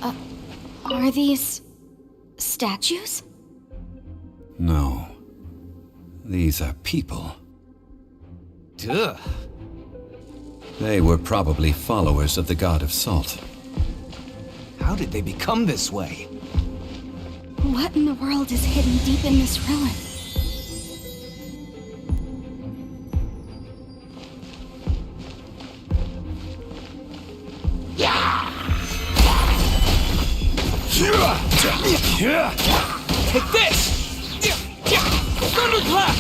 Are these statues? No. These are people. Duh. They were probably followers of the god of salt. How did they become this way? What in the world is hidden deep in this ruin? Take this! Thunderclap!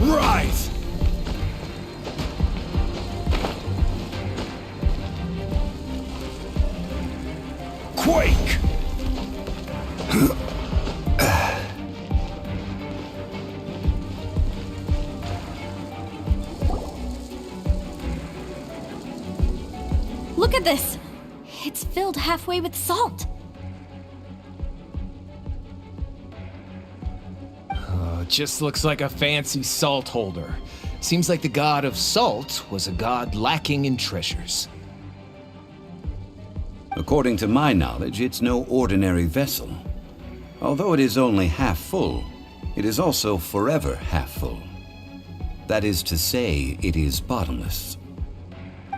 Rise! Quake! Look at this! It's filled halfway with salt. Just looks like a fancy salt holder. Seems like the god of salt was a god lacking in treasures. According to my knowledge, it's no ordinary vessel. Although it is only half full, it is also forever half full. That is to say, it is bottomless.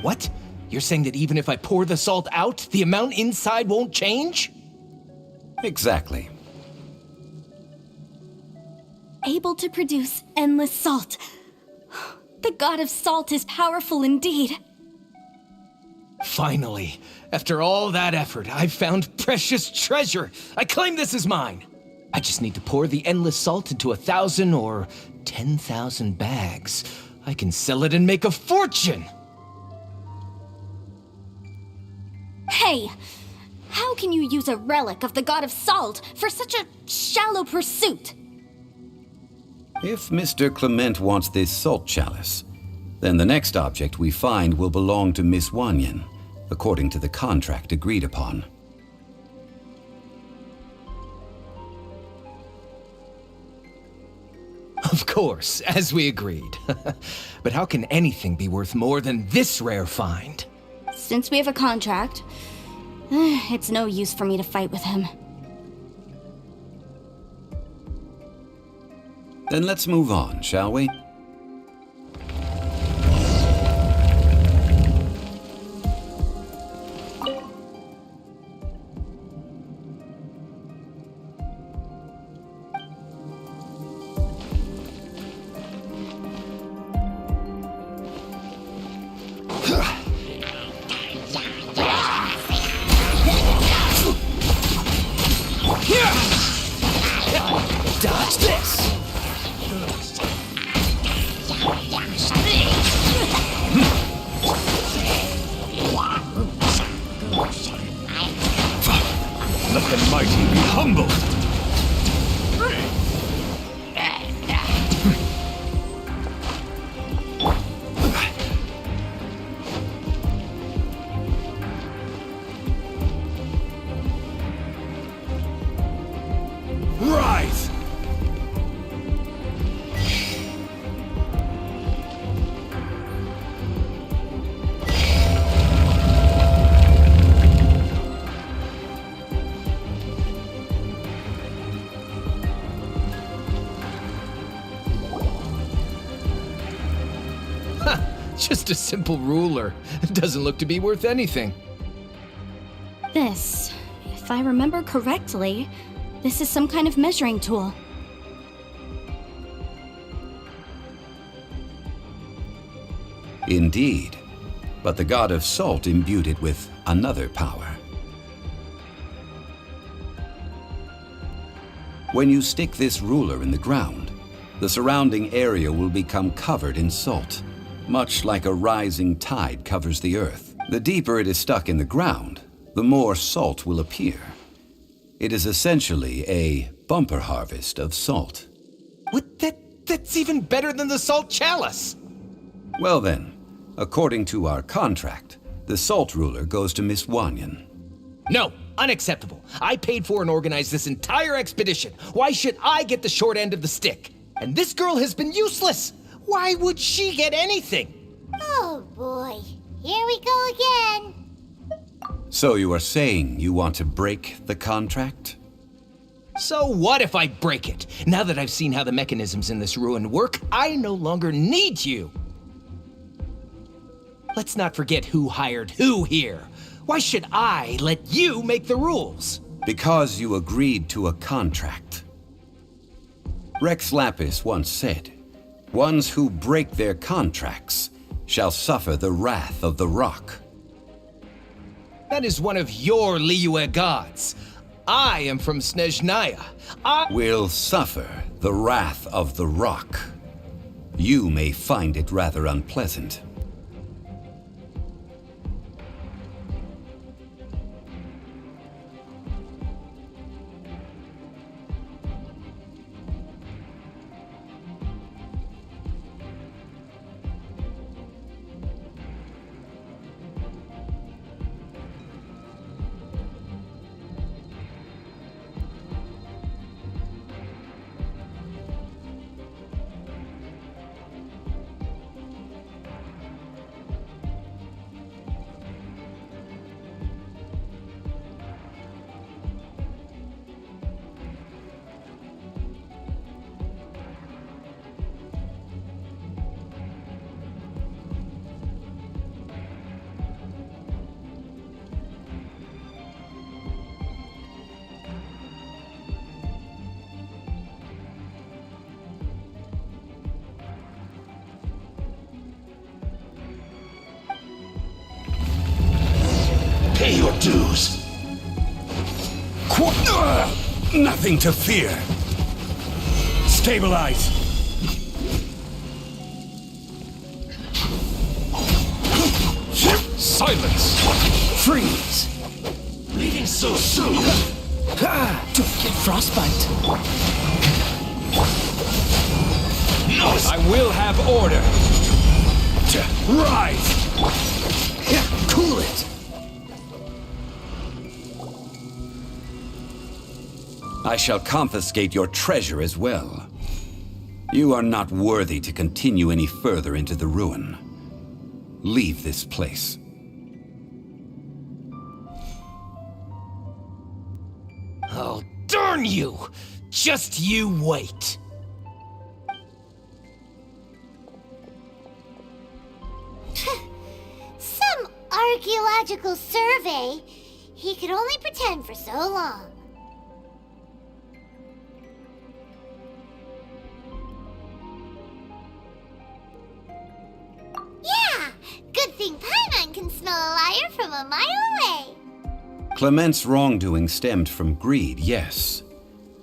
What? You're saying that even if I pour the salt out, the amount inside won't change? Exactly. Able to produce endless salt. The god of salt is powerful indeed. Finally, after all that effort, I've found precious treasure. I claim this as mine. I just need to pour the endless salt into 1,000 or 10,000 bags. I can sell it and make a fortune. Hey, how can you use a relic of the god of salt for such a shallow pursuit? If Mr. Clement wants this salt chalice, then the next object we find will belong to Miss Wanyan, according to the contract agreed upon. Of course, as we agreed. But how can anything be worth more than this rare find? Since we have a contract, it's no use for me to fight with him. Then let's move on, shall we? Dodge this! Let the mighty be humbled! Rise! Just a simple ruler. It doesn't look to be worth anything. This, if I remember correctly, this is some kind of measuring tool. Indeed. But the god of salt imbued it with another power. When you stick this ruler in the ground, the surrounding area will become covered in salt, much like a rising tide covers the earth. The deeper it is stuck in the ground, the more salt will appear. It is essentially a bumper harvest of salt. What? That's even better than the salt chalice! Well then, according to our contract, the salt ruler goes to Miss Wanyan. No, unacceptable. I paid for and organized this entire expedition. Why should I get the short end of the stick? And this girl has been useless. Why would she get anything? Oh boy, here we go again. So you are saying you want to break the contract? So what if I break it? Now that I've seen how the mechanisms in this ruin work, I no longer need you. Let's not forget who hired who here. Why should I let you make the rules? Because you agreed to a contract. Rex Lapis once said, "Ones who break their contracts shall suffer the wrath of the rock." That is one of your Liyue gods. I am from Snezhnaya. Will suffer the wrath of the rock. You may find it rather unpleasant. Pay your dues. Nothing to fear. Stabilize. Silence! Freeze. Leaving so soon. Don't get frostbite. No, I will have order. Rise. Cool it. I shall confiscate your treasure as well. You are not worthy to continue any further into the ruin. Leave this place. Oh, darn you! Just you wait. Some archaeological survey. He could only pretend for so long. Yeah! Good thing Paimon can smell a liar from a mile away. Clement's wrongdoing stemmed from greed, yes.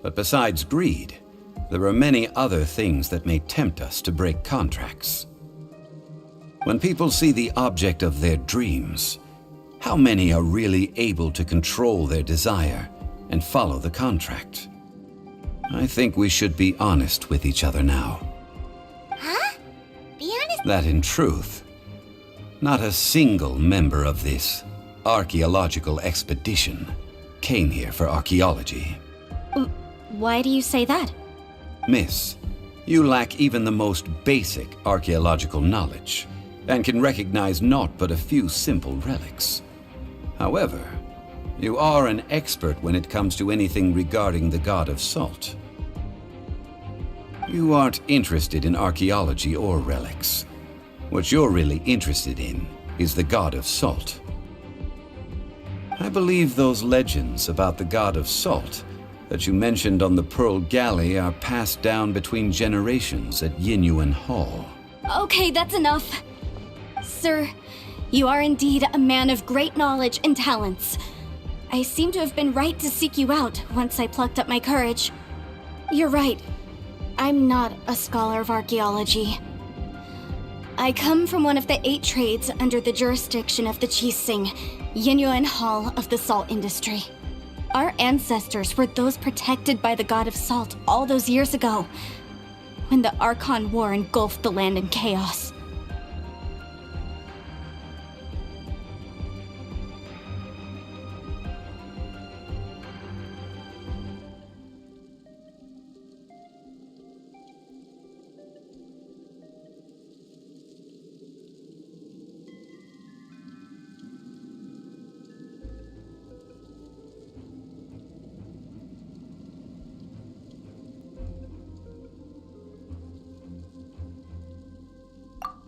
But besides greed, there are many other things that may tempt us to break contracts. When people see the object of their dreams, how many are really able to control their desire and follow the contract? I think we should be honest with each other now. Huh? Be honest. That in truth, not a single member of this archaeological expedition came here for archaeology. Why do you say that? Miss, you lack even the most basic archaeological knowledge, and can recognize naught but a few simple relics. However, you are an expert when it comes to anything regarding the god of salt. You aren't interested in archaeology or relics. What you're really interested in is the god of salt. I believe those legends about the god of salt that you mentioned on the Pearl Galley are passed down between generations at Yinyuan Hall. Okay, that's enough. Sir, you are indeed a man of great knowledge and talents. I seem to have been right to seek you out once I plucked up my courage. You're right. I'm not a scholar of archaeology. I come from one of the 8 trades under the jurisdiction of the Qixing, Yinyuan Hall of the salt industry. Our ancestors were those protected by the god of salt all those years ago, when the Archon War engulfed the land in chaos.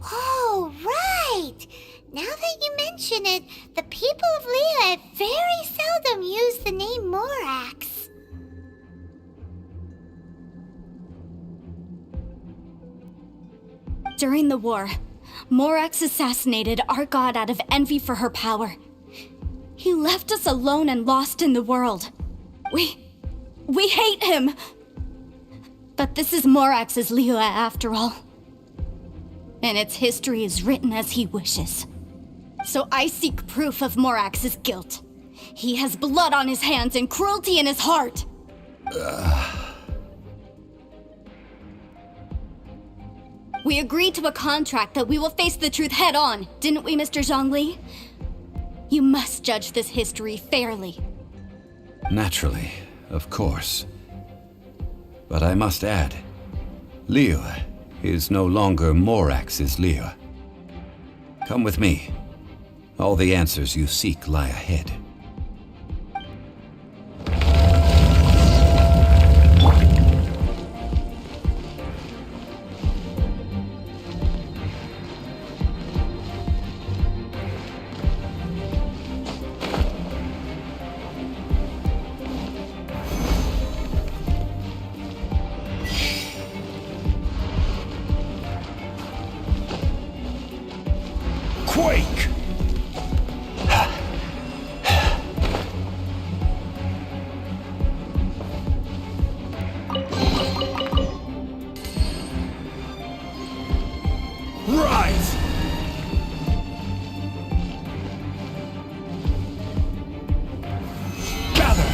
Oh, right! Now that you mention it, the people of Liyue very seldom use the name Morax. During the war, Morax assassinated our god out of envy for her power. He left us alone and lost in the world. We hate him! But this is Morax's Liyue after all. And its history is written as he wishes. So I seek proof of Morax's guilt. He has blood on his hands and cruelty in his heart. We agreed to a contract that we will face the truth head on, didn't we, Mr. Zhongli? You must judge this history fairly. Naturally, of course. But I must add, Liyue is no longer Morax's Liyue. Come with me. All the answers you seek lie ahead. Quake! Rise! Gather!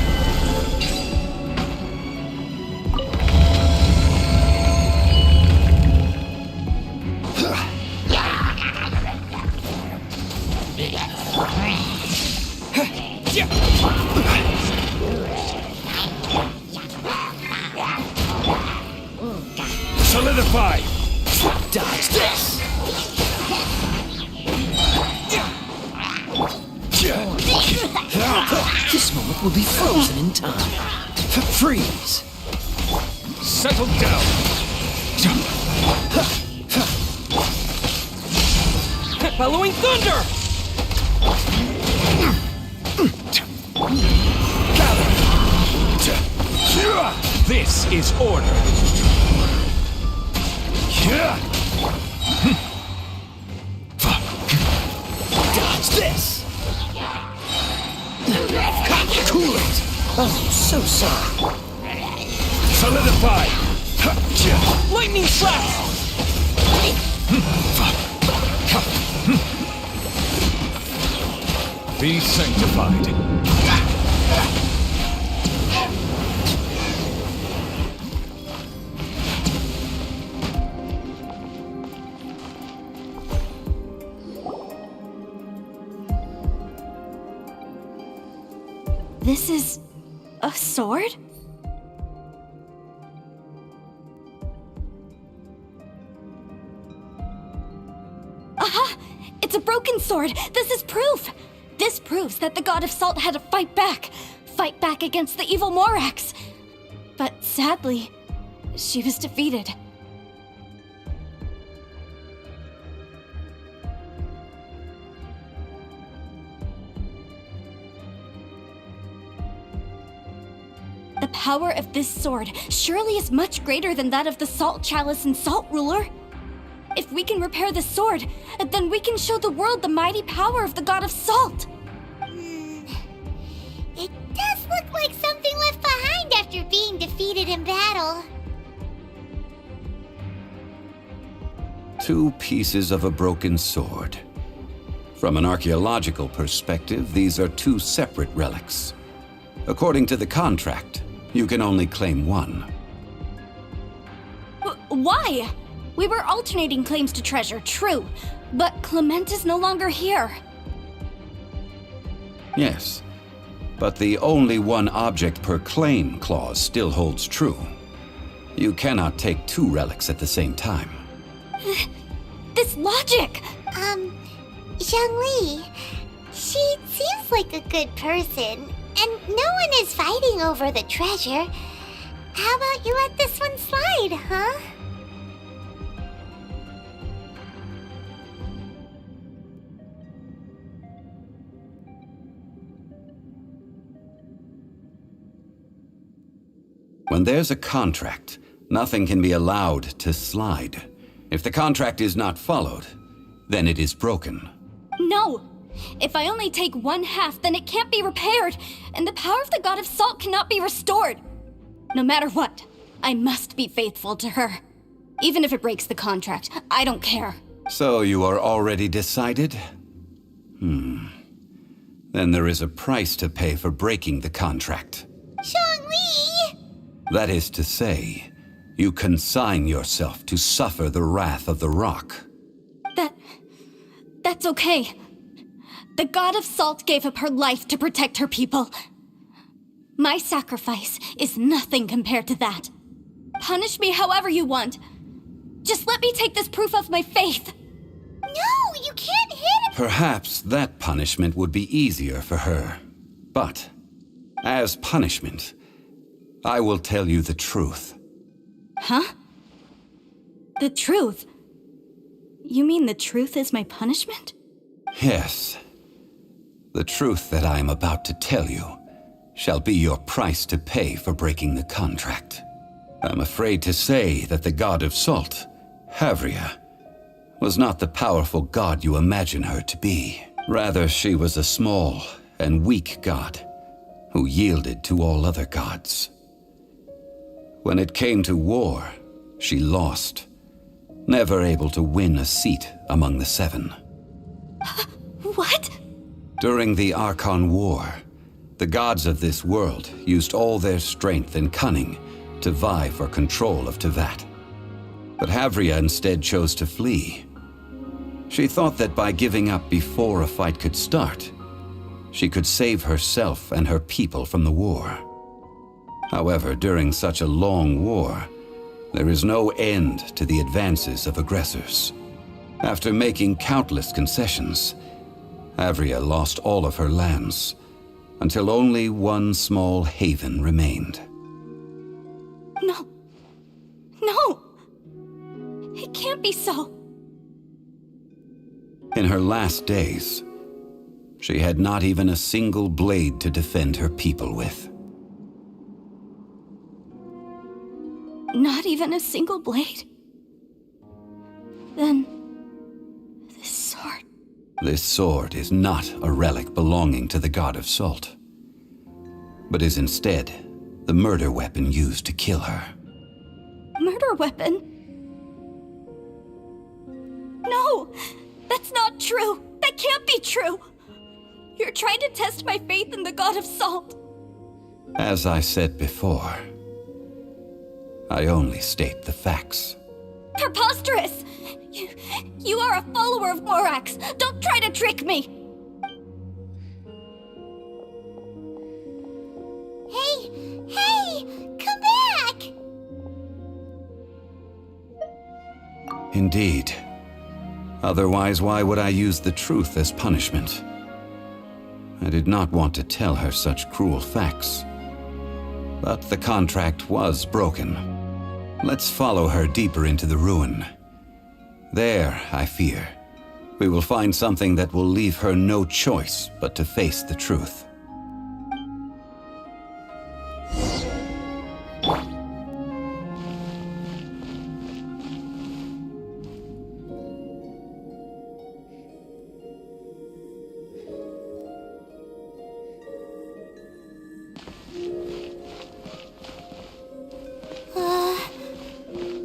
Solidify! Dodge this! This moment will be frozen in time. Freeze! Settle down! Bellowing thunder! This is order. Dodge this! Cool it! Oh, so sorry. Solidify! Lightning slap! Be sanctified. This is a sword? Aha! It's a broken sword! This is proof! This proves that the god of salt had to fight back against the evil Morax. But sadly, she was defeated. The power of this sword surely is much greater than that of the Salt Chalice and Salt Ruler. If we can repair the sword, then we can show the world the mighty power of the god of salt. It does look like something left behind after being defeated in battle. 2 pieces of a broken sword. From an archaeological perspective, these are 2 separate relics. According to the contract, you can only claim one. Why? We were alternating claims to treasure, true, but Clement is no longer here. Yes, but the only one object per claim clause still holds true. You cannot take 2 relics at the same time. This logic! Zhongli, she seems like a good person, and no one is fighting over the treasure. How about you let this one slide, huh? When there's a contract, nothing can be allowed to slide. If the contract is not followed, then it is broken. No! If I only take 1/2, then it can't be repaired, and the power of the God of Salt cannot be restored. No matter what, I must be faithful to her. Even if it breaks the contract, I don't care. So you are already decided? Then there is a price to pay for breaking the contract. Zhongli! That is to say, you consign yourself to suffer the wrath of the rock. That's okay. The God of Salt gave up her life to protect her people. My sacrifice is nothing compared to that. Punish me however you want. Just let me take this proof of my faith. No, you can't hit him! Perhaps that punishment would be easier for her. But, as punishment, I will tell you the truth. Huh? The truth? You mean the truth is my punishment? Yes. The truth that I am about to tell you shall be your price to pay for breaking the contract. I'm afraid to say that the God of Salt, Havria, was not the powerful god you imagine her to be. Rather, she was a small and weak god who yielded to all other gods. When it came to war, she lost, never able to win a seat among the 7. What? During the Archon War, the gods of this world used all their strength and cunning to vie for control of Teyvat. But Havria instead chose to flee. She thought that by giving up before a fight could start, she could save herself and her people from the war. However, during such a long war, there is no end to the advances of aggressors. After making countless concessions, Havria lost all of her lands, until only one small haven remained. No. No! It can't be so. In her last days, she had not even a single blade to defend her people with. Not even a single blade? Then, this sword... This sword is not a relic belonging to the God of Salt, but is instead the murder weapon used to kill her. Murder weapon? No! That's not true! That can't be true! You're trying to test my faith in the God of Salt! As I said before, I only state the facts. Preposterous! You are a follower of Morax! Don't try to trick me! Hey! Come back! Indeed. Otherwise, why would I use the truth as punishment? I did not want to tell her such cruel facts. But the contract was broken. Let's follow her deeper into the ruin. There, I fear, we will find something that will leave her no choice but to face the truth.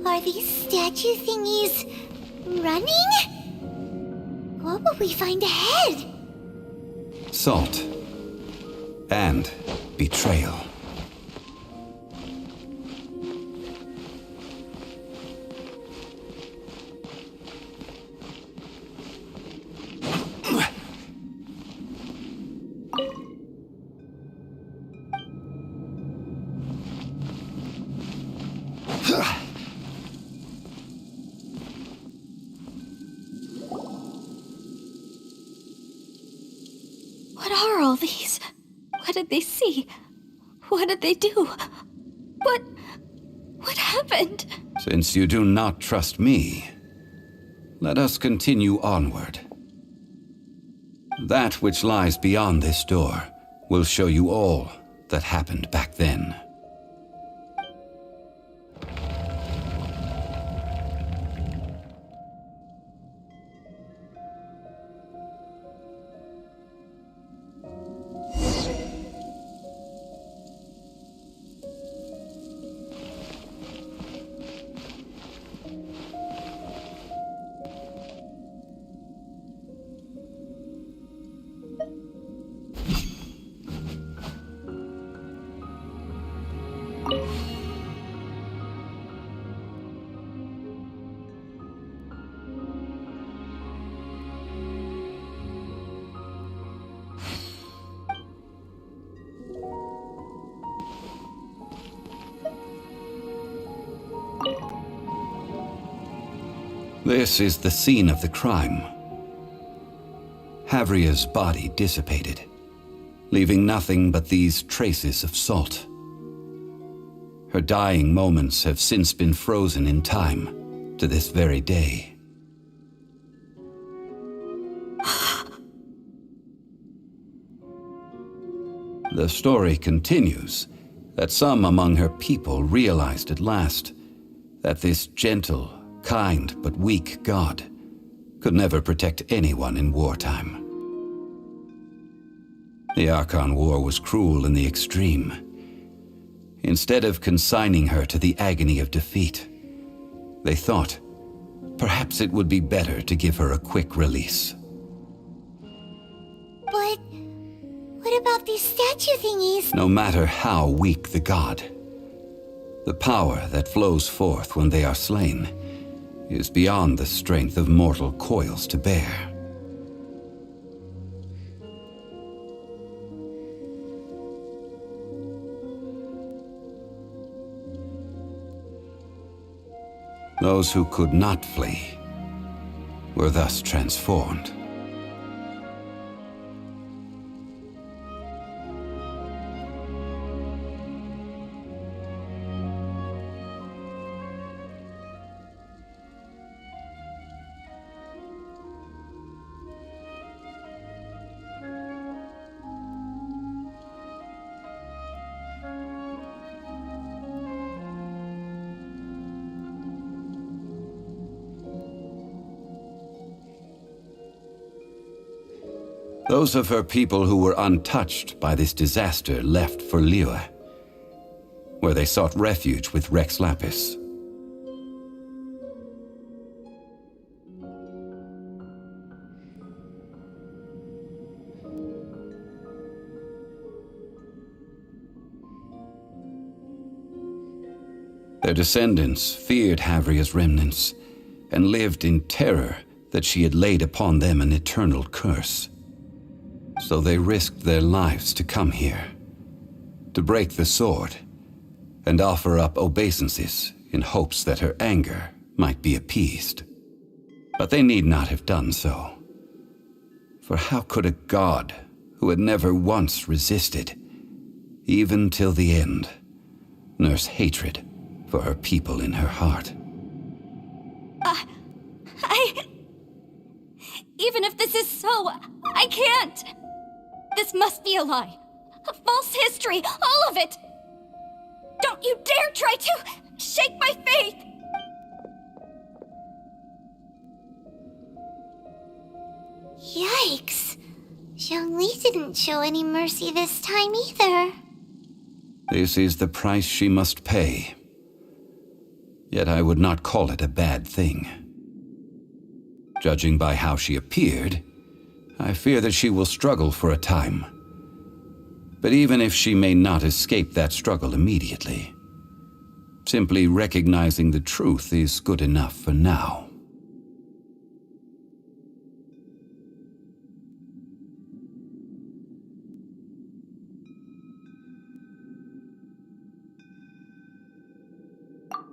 Are these statue thingies Running? What will we find ahead? Salt. And betrayal. What are all these? What did they see? What did they do? What happened? Since you do not trust me, let us continue onward. That which lies beyond this door will show you all that happened back then. This is the scene of the crime. Havria's body dissipated, leaving nothing but these traces of salt. Her dying moments have since been frozen in time to this very day. The story continues that some among her people realized at last that this gentle, kind but weak god could never protect anyone in wartime. The Archon War was cruel in the extreme. Instead of consigning her to the agony of defeat, they thought perhaps it would be better to give her a quick release. But what about these statue thingies? No matter how weak the god, the power that flows forth when they are slain is beyond the strength of mortal coils to bear. Those who could not flee were thus transformed. Those of her people who were untouched by this disaster left for Liyue, where they sought refuge with Rex Lapis. Their descendants feared Havria's remnants and lived in terror that she had laid upon them an eternal curse. So they risked their lives to come here, to break the sword, and offer up obeisances in hopes that her anger might be appeased. But they need not have done so. For how could a god who had never once resisted, even till the end, nurse hatred for her people in her heart? Even if this is so, I can't! This must be a lie. A false history, all of it! Don't you dare try to shake my faith! Yikes. Zhongli didn't show any mercy this time either. This is the price she must pay. Yet I would not call it a bad thing. Judging by how she appeared, I fear that she will struggle for a time. But even if she may not escape that struggle immediately, simply recognizing the truth is good enough for now.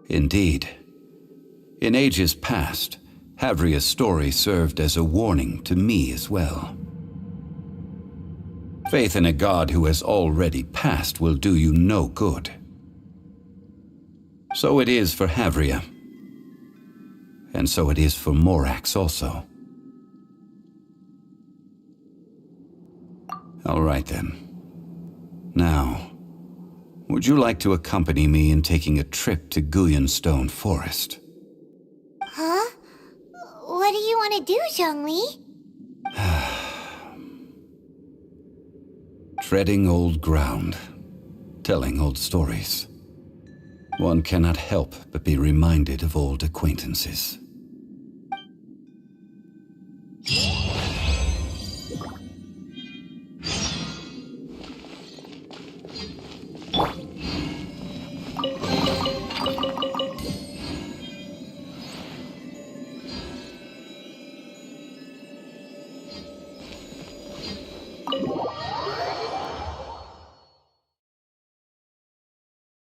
Indeed. In ages past, Havria's story served as a warning to me as well. Faith in a god who has already passed will do you no good. So it is for Havria. And so it is for Morax also. All right then. Now, would you like to accompany me in taking a trip to Guyonstone Forest? Huh? What do you want to do, Zhongli? Treading old ground, telling old stories. One cannot help but be reminded of old acquaintances.